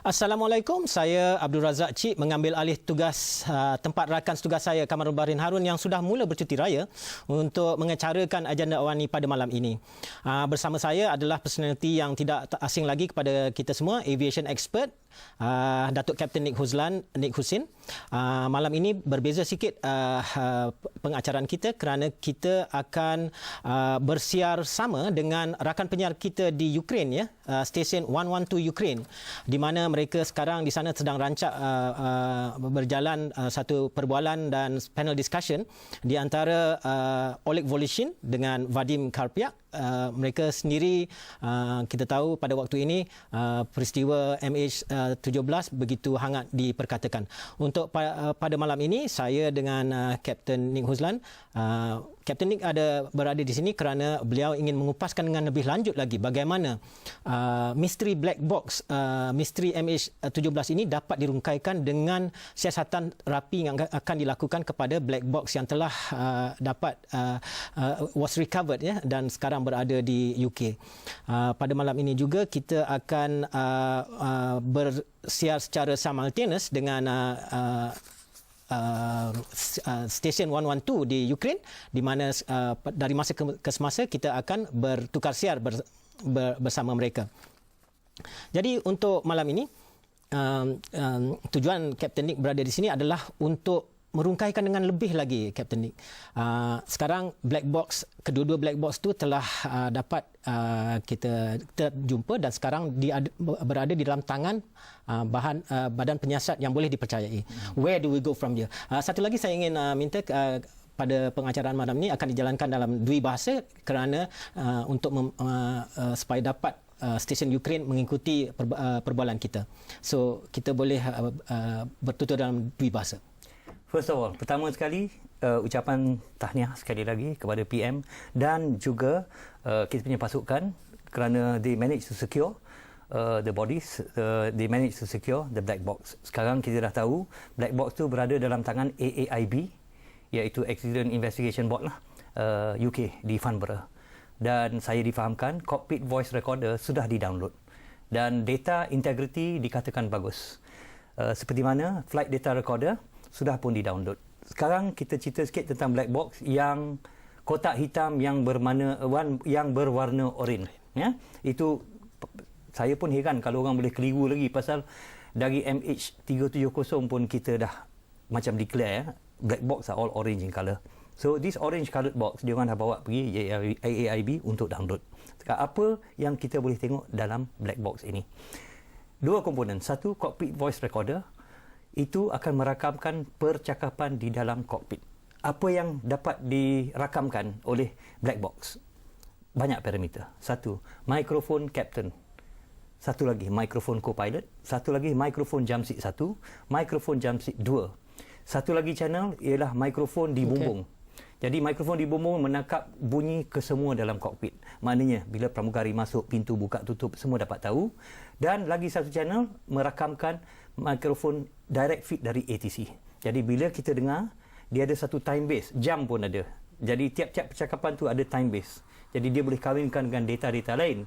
Assalamualaikum, saya Abdul Razak Cik mengambil alih tugas tempat rakan setugas saya Kamarul Bahrin Harun yang sudah mula bercuti raya untuk mengecarakan agenda awani pada malam ini. Bersama saya adalah personaliti yang tidak asing lagi kepada kita semua, aviation expert, Datuk Kapten Nick Husin. Malam ini berbeza sikit pengacaraan kita kerana kita akan bersiar sama dengan rakan penyiar kita di Ukraine, ya, stesen 112 Ukraine, di mana mereka sekarang di sana sedang rancak berjalan satu perbualan dan panel discussion di antara Oleg Voloshin dengan Vadim Karpiak. Mereka sendiri, kita tahu pada waktu ini peristiwa MH17 begitu hangat diperkatakan. Untuk pada malam ini, saya dengan Kapten Nick Huzlan, Kapten Nick berada di sini kerana beliau ingin mengupaskan dengan lebih lanjut lagi bagaimana misteri black box, misteri MH17 ini dapat dirungkaikan dengan siasatan rapi yang akan dilakukan kepada black box yang telah dapat was recovered, ya, dan sekarang berada di UK. Pada malam ini juga kita akan bersiar secara simultaneous dengan stesen 112 di Ukraine, di mana dari masa ke semasa kita akan bertukar siar bersama mereka. Jadi untuk malam ini, tujuan Kapten Nick berada di sini adalah untuk merungkaikan dengan lebih lagi, Kapten Nick. Sekarang black box, kedua-dua black box tu telah dapat kita jumpa dan sekarang berada di dalam tangan badan penyiasat yang boleh dipercayai. Where do we go from here? Satu lagi saya ingin minta pada pengacaraan malam ini akan dijalankan dalam dua bahasa kerana untuk supaya dapat stesen Ukraine mengikuti perbualan kita. So kita boleh bertutur dalam dua bahasa. First of all, pertama sekali ucapan tahniah sekali lagi kepada PM dan juga kita punya pasukan kerana they managed to secure the bodies, they managed to secure the black box. Sekarang kita dah tahu black box tu berada dalam tangan AAIB, iaitu Accident Investigation Board lah, UK di Farnborough. Dan saya difahamkan cockpit voice recorder sudah di-download dan data integrity dikatakan bagus. Seperti mana flight data recorder sudah pun di-download. Sekarang kita cerita sikit tentang black box yang kotak hitam yang berwarna oranye. Ya? Itu saya pun heran kalau orang boleh keliru lagi pasal dari MH370 pun kita dah macam declare, ya, black box are all orange in colour. So this orange coloured box dia orang dah bawa pergi AAIB untuk download. Sekarang apa yang kita boleh tengok dalam black box ini? Dua komponen. Satu, cockpit voice recorder. Itu akan merakamkan percakapan di dalam kokpit. Apa yang dapat dirakamkan oleh black box? Banyak parameter. Satu, mikrofon captain. Satu lagi, mikrofon co-pilot. Satu lagi, mikrofon jamseat 1. Mikrofon jamseat 2. Satu lagi channel ialah mikrofon di bumbung. Jadi mikrofon di bumbung menangkap bunyi kesemua dalam kokpit. Maknanya bila pramugari masuk, pintu buka tutup, semua dapat tahu. Dan lagi satu channel merakamkan mikrofon direct feed dari ATC. Jadi bila kita dengar, dia ada satu time base, jam pun ada. Jadi tiap-tiap percakapan tu ada time base. Jadi dia boleh kawinkan dengan data-data lain.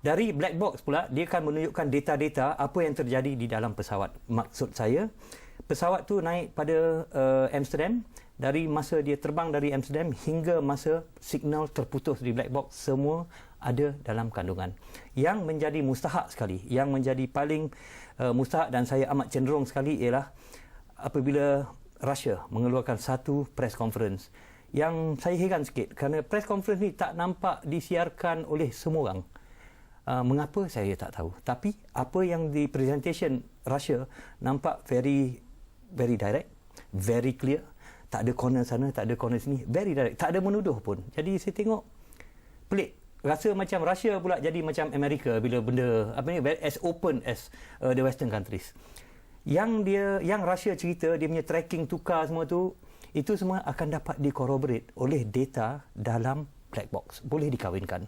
Dari black box pula, dia akan menunjukkan data-data apa yang terjadi di dalam pesawat. Maksud saya, pesawat tu naik pada Amsterdam, dari masa dia terbang dari Amsterdam hingga masa signal terputus di black box, semua ada dalam kandungan. Yang menjadi mustahak sekali, yang menjadi paling mustahak dan saya amat cenderung sekali ialah apabila Russia mengeluarkan satu press conference. Yang saya heran sikit kerana press conference ni tak nampak disiarkan oleh semua orang. Mengapa saya tak tahu. Tapi apa yang di presentation Russia nampak very direct, very clear. Tak ada corner sana, tak ada corner sini, very direct. Tak ada menuduh pun. Jadi saya tengok pelik. Rasa macam Russia pula jadi macam Amerika bila benda as open as the western countries. Yang Russia cerita dia punya tracking tukar semua tu, itu semua akan dapat dicorroborate oleh data dalam black box, boleh dikawinkan.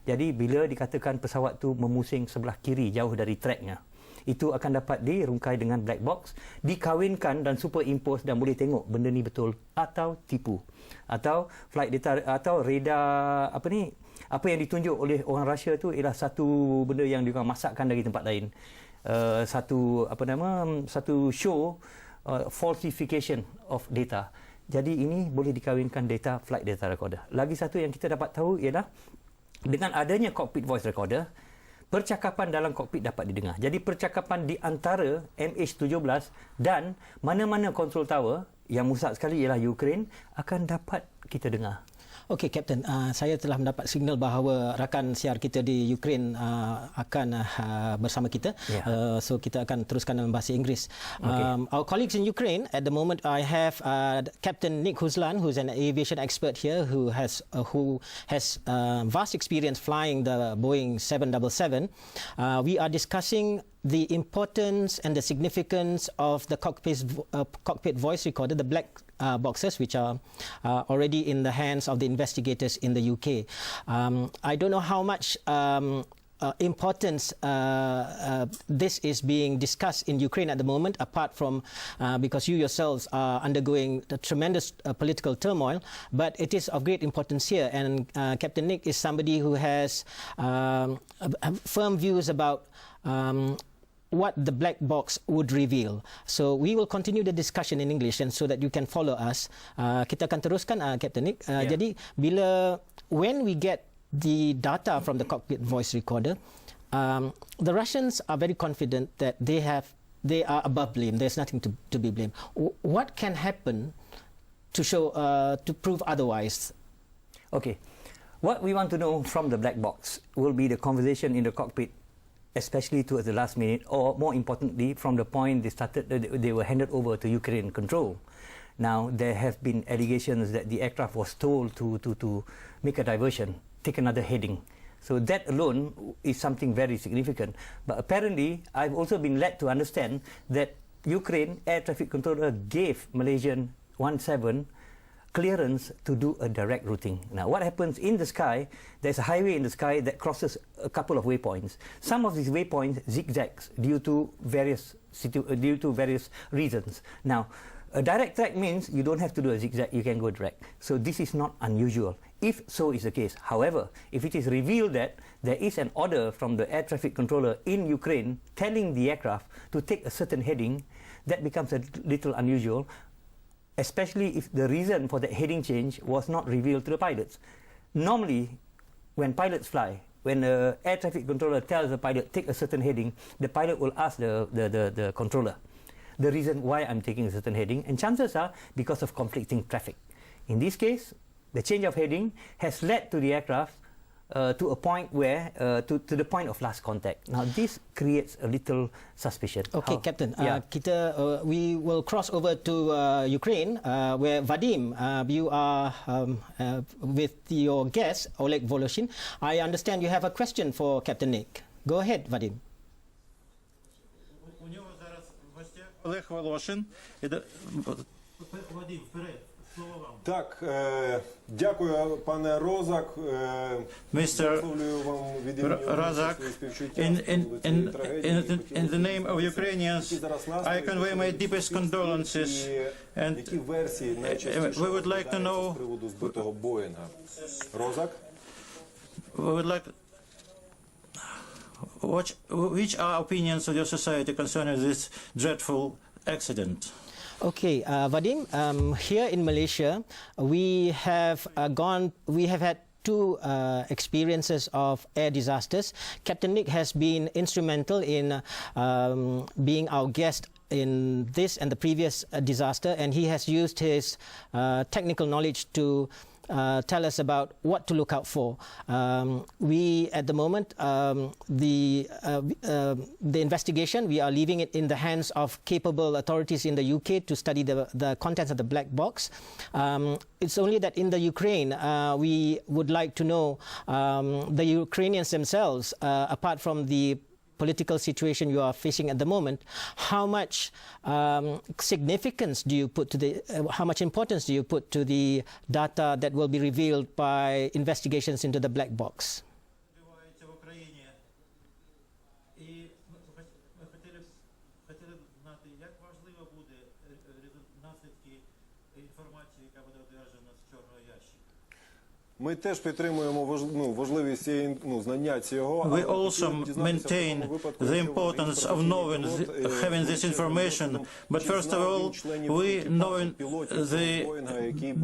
Jadi bila dikatakan pesawat tu memusing sebelah kiri jauh dari tracknya, itu akan dapat dirungkai dengan black box, dikawinkan dan superimpose dan boleh tengok benda ni betul atau tipu. Atau flight data atau radar apa yang ditunjuk oleh orang Russia tu ialah satu benda yang diorang masakkan dari tempat lain. satu show falsification of data. Jadi ini boleh dikawinkan data flight data recorder. Lagi satu yang kita dapat tahu ialah dengan adanya cockpit voice recorder, percakapan dalam kokpit dapat didengar. Jadi percakapan di antara MH17 dan mana-mana control tower yang musak sekali ialah Ukraine akan dapat kita dengar. Okey, Kapten, saya telah mendapat signal bahawa rakan siar kita di Ukraine akan bersama kita. Yeah. So kita akan teruskan dalam bahasa Inggeris. Okay. Our colleagues in Ukraine, at the moment I have Captain Nick Huzlan, who's an aviation expert here, who has vast experience flying the Boeing 777. We are discussing the importance and the significance of the cockpit voice recorder, the black boxes, which are already in the hands of the investigators in the UK. I don't know how much importance this is being discussed in Ukraine at the moment, apart from because you yourselves are undergoing the tremendous political turmoil, but it is of great importance here. And Captain Nick is somebody who has firm views about what the black box would reveal. So we will continue the discussion in English, and so that you can follow us. Kita akan teruskan, Captain Nick. Jadi when we get the data from the cockpit voice recorder, the Russians are very confident that they are above blame. There's nothing to be blamed. What can happen to prove otherwise? Okay. What we want to know from the black box will be the conversation in the cockpit, especially towards the last minute, or more importantly, from the point they were handed over to Ukraine control. Now, there have been allegations that the aircraft was told to make a diversion, take another heading. So that alone is something very significant. But apparently, I've also been led to understand that Ukraine air traffic controller gave Malaysian 17 clearance to do a direct routing. Now, what happens in the sky, there's a highway in the sky that crosses a couple of waypoints. Some of these waypoints zigzags due to various reasons. Now, a direct track means you don't have to do a zigzag, you can go direct. So this is not unusual, if so is the case. However, if it is revealed that there is an order from the air traffic controller in Ukraine telling the aircraft to take a certain heading, that becomes a little unusual, especially if the reason for that heading change was not revealed to the pilots. Normally, when pilots fly, when the air traffic controller tells the pilot take a certain heading, the pilot will ask the controller the reason why I'm taking a certain heading, and chances are because of conflicting traffic. In this case, the change of heading has led to the aircraft to a point where to the point of last contact. Now this creates a little suspicion. Okay, Captain. We will cross over to Ukraine, where Vadim, you are with your guest Oleg Voloshin. I understand you have a question for Captain Nick. Go ahead, Vadim. У нього зараз в гостях Олег Волошин. Вадим, вперед, слово вам. Так, дякую, пане Розак. Mr. вам від імені Razak, свої співчуття in цієї трагедії. the name of Ukrainians, I convey my deepest condolences, and Які версії найчастіше we would like to know- з приводу збитого Боїнга? Розак? we would like which are opinions of your society concerning this dreadful accident? Okay, Vadim, here in Malaysia, we have had two experiences of air disasters. Captain Nick has been instrumental in being our guest in this and the previous disaster, and he has used his technical knowledge to tell us about what to look out for. We, at the moment, the investigation, we are leaving it in the hands of capable authorities in the UK to study the contents of the black box. It's only that in the Ukraine, we would like to know the Ukrainians themselves, apart from the political situation you are facing at the moment, how much significance do you put to how much importance do you put to the data that will be revealed by investigations into the black box? Відбувається в Україні. І ми хотіли б знати, як важливо буде наслідки інформації, яка буде одержана з чорного ящика. Ми теж підтримуємо важливість знання цього. We also maintain the importance of knowing, having this information. But first of all, we knowing the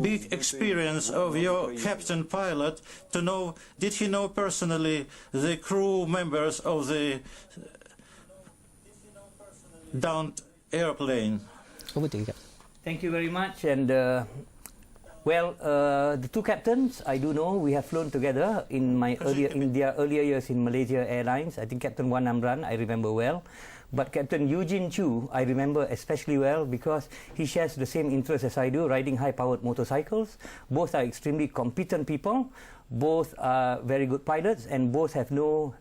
big experience of your captain pilot to know, did he know personally the crew members of the downed airplane? Over to you, Captain. Thank you very much. And the two captains, I do know, we have flown together in their earlier years in Malaysia Airlines. I think Captain Wan Amran, I remember well. But Captain Eugene Chu, I remember especially well because he shares the same interest as I do, riding high-powered motorcycles. Both are extremely competent people. Both are very good pilots, and both have no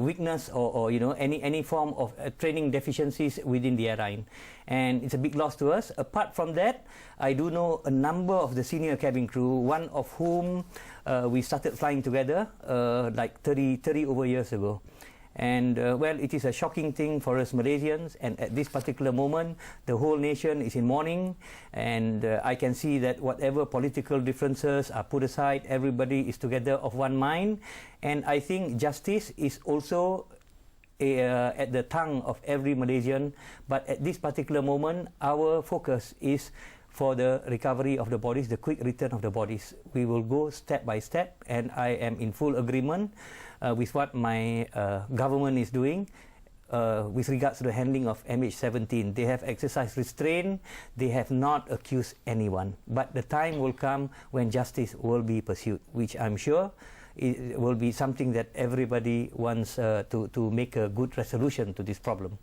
weakness or any form of training deficiencies within the airline, and it's a big loss to us. Apart from that, I do know a number of the senior cabin crew, one of whom we started flying together like 30 over years ago. And it is a shocking thing for us Malaysians, and at this particular moment the whole nation is in mourning, and I can see that whatever political differences are put aside, everybody is together of one mind, and I think justice is also at the tongue of every Malaysian. But at this particular moment our focus is for the recovery of the bodies, the quick return of the bodies. We will go step by step, and I am in full agreement with what my government is doing with regards to the handling of MH17. They have exercised restraint, they have not accused anyone. But the time will come when justice will be pursued, which I'm sure it will be something that everybody wants to make a good resolution to this problem.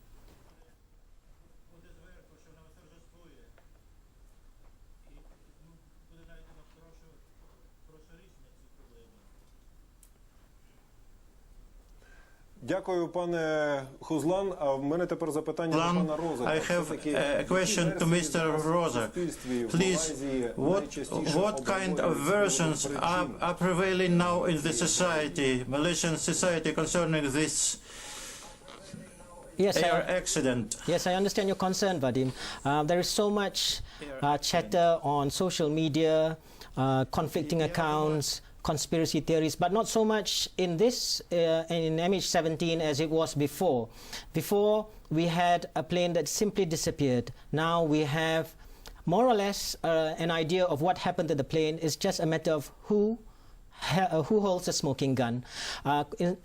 Дякую, пане Хузлан. А в мене тепер запитання до пана Розака. I have a question to Mr. Rozak. Please, what kind of versions are prevailing now in the society, Malaysian society, concerning this air accident? Yes, I understand your concern, Vadim. There is so much chatter on social media, conflicting accounts, conspiracy theories, but not so much in this in MH17 as it was before. Before we had a plane that simply disappeared. Now we have more or less an idea of what happened to the plane. It's just a matter of who holds a smoking gun.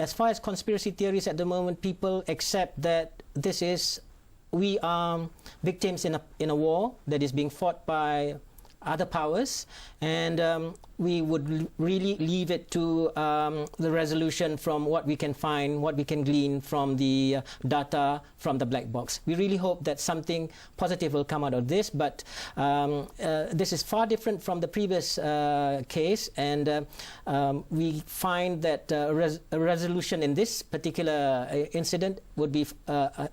As far as conspiracy theories at the moment, people accept that we are victims in a war that is being fought by other powers, and we would really leave it to the resolution from what we can find, what we can glean from the data from the black box. We really hope that something positive will come out of this, but this is far different from the previous case, and we find that a resolution in this particular incident would be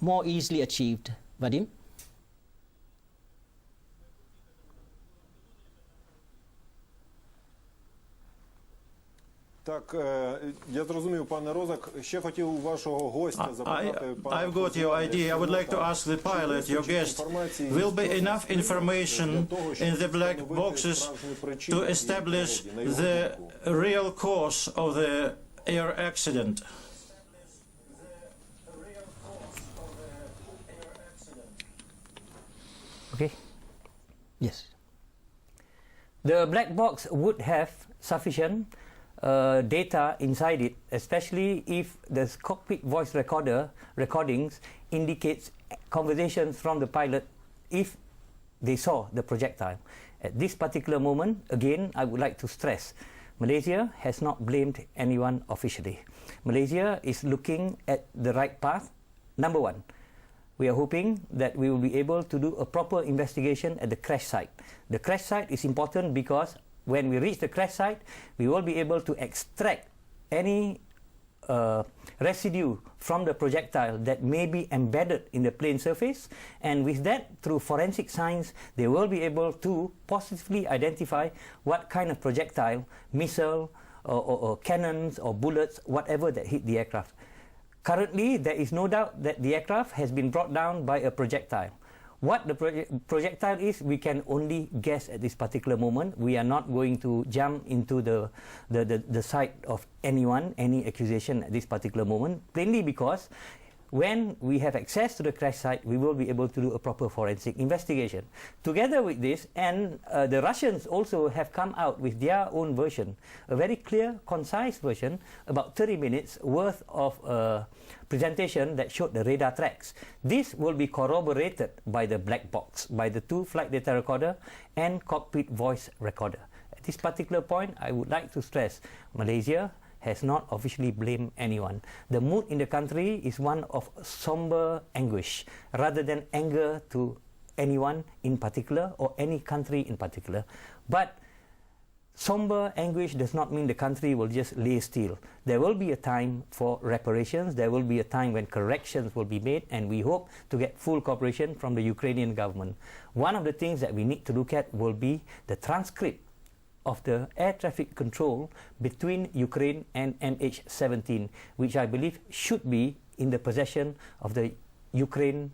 more easily achieved. Vadim? Так, я зрозумів, пане Розак. Ще хотів у вашого гостя запитати. I've got your idea. I would like to ask the pilot, your guest, will be enough information in the black boxes to establish the real cause of the air accident? Okay. Yes. The black box would have sufficient data inside it, especially if the cockpit voice recordings indicates conversations from the pilot if they saw the projectile. At this particular moment, again, I would like to stress, Malaysia has not blamed anyone officially. Malaysia is looking at the right path. Number one, we are hoping that we will be able to do a proper investigation at the crash site. The crash site is important because when we reach the crash site, we will be able to extract any residue from the projectile that may be embedded in the plane surface, and with that, through forensic science, they will be able to positively identify what kind of projectile, missile, or cannons, or bullets, whatever that hit the aircraft. Currently, there is no doubt that the aircraft has been brought down by a projectile. What the projectile is, we can only guess at this particular moment. We are not going to jump into the side of anyone, any accusation at this particular moment, plainly because when we have access to the crash site, we will be able to do a proper forensic investigation. Together with this, and the Russians also have come out with their own version, a very clear, concise version, about 30 minutes worth of presentation that showed the radar tracks. This will be corroborated by the black box, by the 2 flight data recorder and cockpit voice recorder. At this particular point, I would like to stress, Malaysia has not officially blamed anyone. The mood in the country is one of somber anguish rather than anger to anyone in particular or any country in particular. But somber anguish does not mean the country will just lay still. There will be a time for reparations, there will be a time when corrections will be made, and we hope to get full cooperation from the Ukrainian government. One of the things that we need to look at will be the transcript of the air traffic control between Ukraine and MH17, which I believe should be in the possession of the Ukraine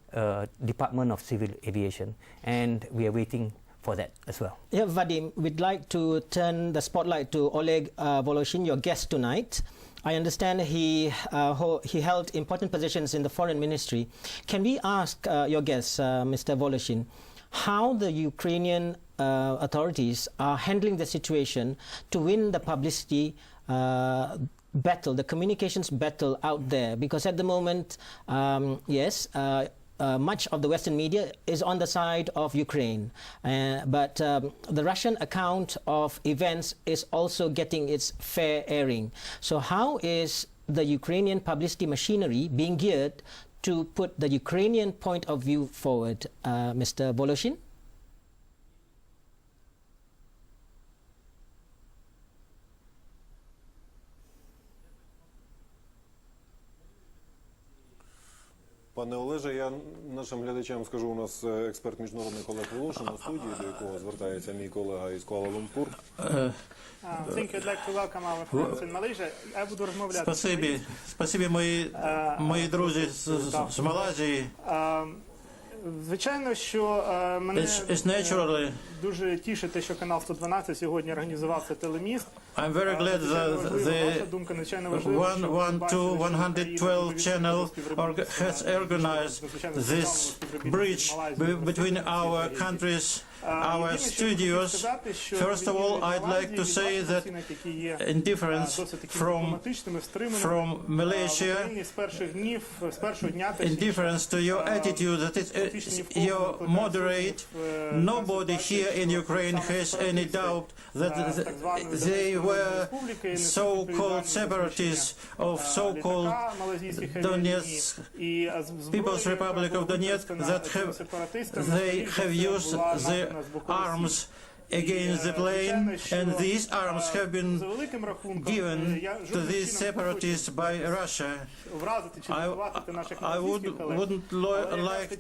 Department of Civil Aviation, and we are waiting for that as well. Yeah, Vadim, we'd like to turn the spotlight to Oleg Voloshin, your guest tonight. I understand he held important positions in the foreign ministry. Can we ask your guest, Mr. Voloshin, how the Ukrainian authorities are handling the situation to win the publicity battle, the communications battle out there? Because at the moment, much of the Western media is on the side of Ukraine, but the Russian account of events is also getting its fair airing. So how is the Ukrainian publicity machinery being geared to put the Ukrainian point of view forward, Mr. Voloshin? Пане Олеже, я нашим глядачам скажу, у нас експерт міжнародний Олег Волошин у студії, до якого звертається мій колега із Куала-Лумпур. Think I'd like to welcome our friends in Malaysia. Я буду розмовляти. Спасибі, мої друзі з Малайзії. Звичайно, що мене It's naturally. дуже тішить те, що канал 112 сьогодні організував цей телеміст. I'm very glad that the 112 channel has organized this bridge between our countries, our studios. First of all, I'd like to say that in difference from Malaysia, in difference to your attitude that you're moderate, nobody here in Ukraine has any doubt that they were so-called separatists of so-called Donetsk, People's Republic of Donetsk, that they have used the arms against the plane, and these arms have been given to these separatists by Russia. I wouldn't like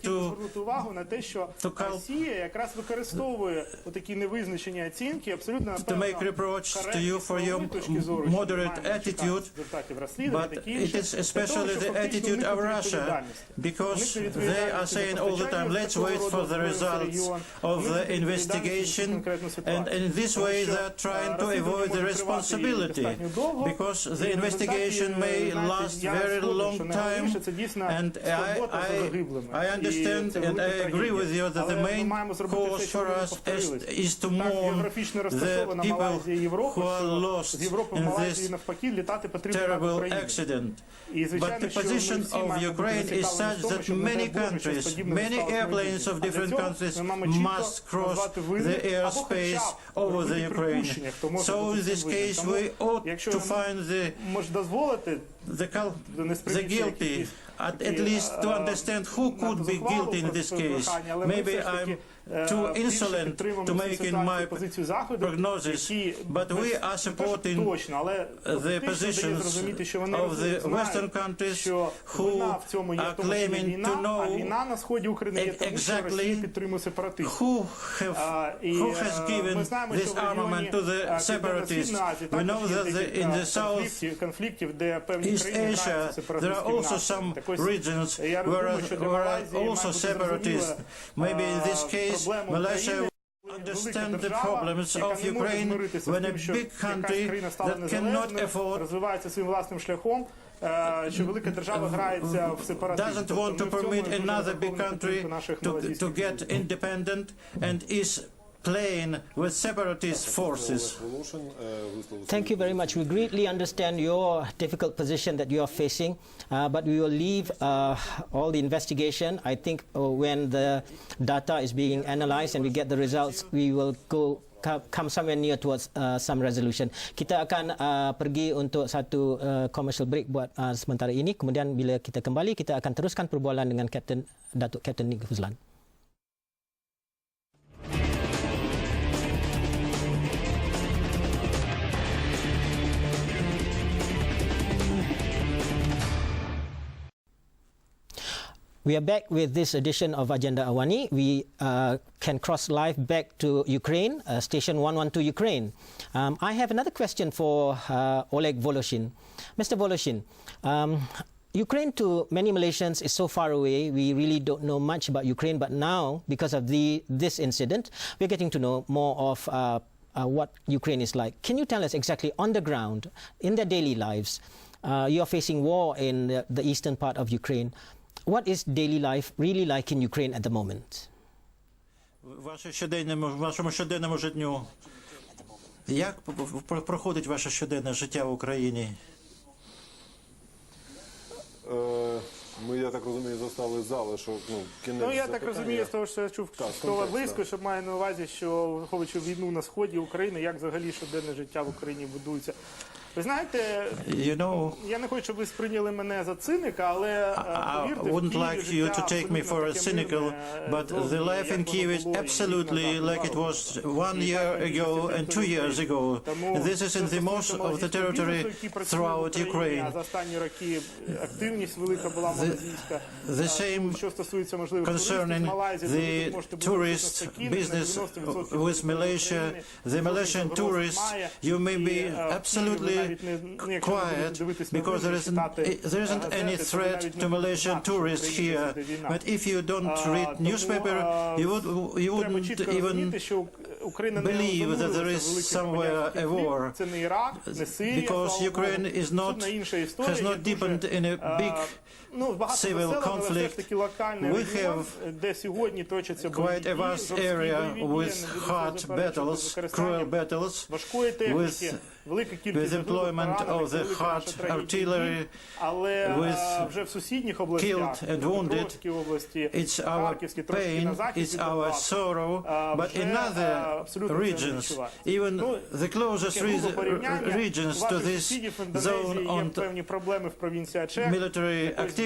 to make reproach to you for your moderate attitude, but it is especially the attitude of Russia, because they are saying all the time, let's wait for the results of the investigation. And in this way they are trying to avoid the responsibility, because the investigation may last very long time, and I understand and I agree with you that the main cause for us is to mourn the people who are lost in this terrible accident. But the position of Ukraine is such that many countries, many airplanes of different countries must cross the airspace over the Ukraine. So in this case we ought to find the guilty, at least to understand who could be guilty in this case. Maybe I'm too insolent to make in my prognosis, but we are supporting the positions of the Western countries who are claiming to know exactly who has given this armament to the separatists. We know that in the South East Asia there are also some regions where are also separatists. Maybe in this case, Malaysia understand the problems of Ukraine when a big country that cannot afford розвивається своїм власним шляхом, що велика держава грається в сепаратизм. doesn't want to permit another big country to get independent and is playing with separatist forces. Thank you very much. We greatly understand your difficult position that you are facing, but we will leave all the investigation. I think when the data is being analyzed and we get the results, we will come somewhere near towards some resolution. Kita akan pergi untuk satu commercial break buat sementara ini. Kemudian bila kita kembali, kita akan teruskan perbualan dengan Datuk Kapten Nik Fuzlan. We are back with this edition of Agenda Awani. We can cross live back to Ukraine, station 112 Ukraine. I have another question for Oleg Voloshin. Mr. Voloshin, Ukraine to many Malaysians is so far away. We really don't know much about Ukraine, but now, because of this incident, we're getting to know more of what Ukraine is like. Can you tell us exactly on the ground, in their daily lives, you're facing war in the eastern part of Ukraine. What is daily life really like in Ukraine at the moment? В вашому щоденному життю, як проходить ваше щоденне життя в Україні? Ми, я так розумію, застали залишок, кінець Ну, я так запитання. розумію, з того, що я чув слова близько, що має на увазі, що враховуючи війну на сході України, як взагалі щоденне життя в Україні будується. Ви знаєте, я не хочу, щоб ви сприйняли мене за циника, але повірте, I wouldn't like you to take me for a cynical, but the life in Kiev is absolutely like it was 1 year ago and 2 years ago. And this is in the most of the territory throughout Ukraine. The same concerning the tourist business with Malaysia. The Malaysian tourists, you may be absolutely quiet because there isn't any threat to Malaysian tourists here. But if you don't read newspaper, you wouldn't even believe that there is somewhere a war, because Ukraine has not deepened in a big civil conflict. We have quite a vast area with hard battles, cruel battles, with employment of the hard artillery, with killed and wounded. It's our pain, it's our sorrow, but in other regions, even the closest regions to this zone on military activities,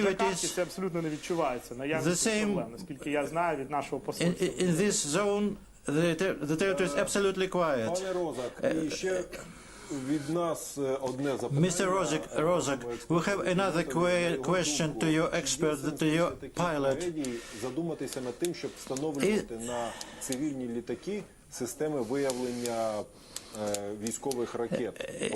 the same, in this zone, the territory is absolutely quiet. Mr. Rozak, we have another question to your expert, to your pilot. Задуматися над тим, щоб встановлювати на цивільні літаки системи виявлення військових ракет,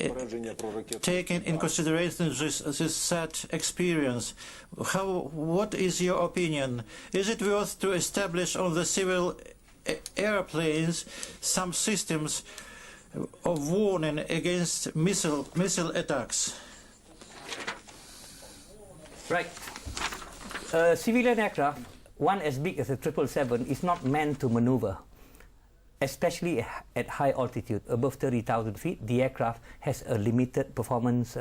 попередження про ракети. Taking in consideration this sad experience, what is your opinion? Is it worth to establish on the civil airplanes some systems of warning against missile attacks? Right. Civilian aircraft, one as big as a 777, is not meant to maneuver. Especially at high altitude, above 30,000 feet, the aircraft has a limited performance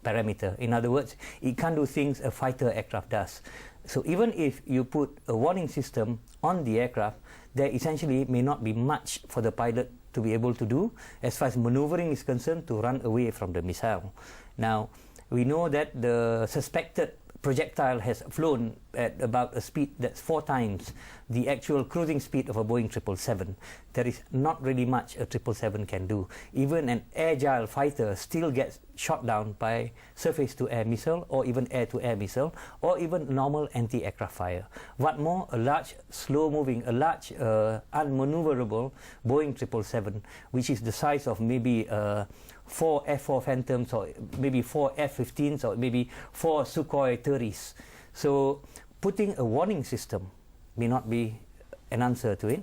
parameter. In other words, it can't do things a fighter aircraft does. So even if you put a warning system on the aircraft, there essentially may not be much for the pilot to be able to do as far as maneuvering is concerned to run away from the missile. Now, we know that the suspected projectile has flown at about a speed that's 4 times the actual cruising speed of a Boeing 777. There is not really much a 777 can do. Even an agile fighter still gets shot down by surface-to-air missile or even air-to-air missile or even normal anti-aircraft fire. What more, a large, slow-moving, a large, unmaneuverable Boeing 777, which is the size of maybe 4 F-4 Phantoms or maybe 4 F-15s or maybe 4 Sukhoi 30s. So putting a warning system may not be an answer to it,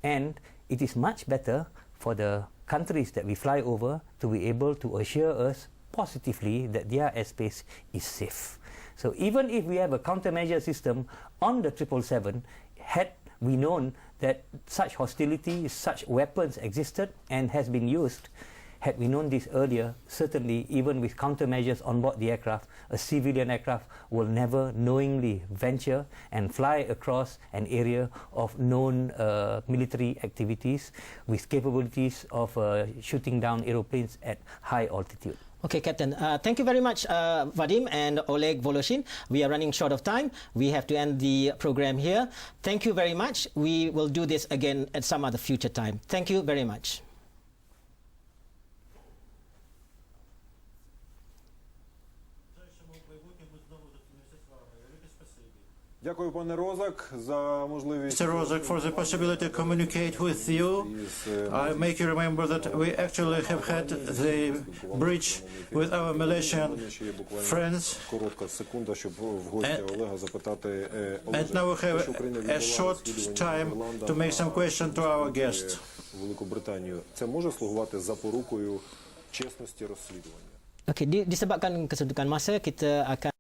and it is much better for the countries that we fly over to be able to assure us positively that their airspace is safe. So even if we have a countermeasure system on the 777, had we known that such hostility, such weapons existed and has been used, had we known this earlier, certainly even with countermeasures on board the aircraft, a civilian aircraft will never knowingly venture and fly across an area of known military activities with capabilities of shooting down aeroplanes at high altitude. Okay, Captain. Thank you very much, Vadim and Oleg Voloshin. We are running short of time. We have to end the program here. Thank you very much. We will do this again at some other future time. Thank you very much. Дякую, пане Розак, за можливість. Mr. Rozak, for the possibility to communicate with you. I make you remember that we actually have had the bridge with our Malaysian friends. Коротка секунда, щоб в гостя Олега запитати. And now we have a short time to make some questions to our guest. Великобританію. Це може слугувати запорукою чесності розслідування? Okey, disebabkan kesedukan masa, kita akan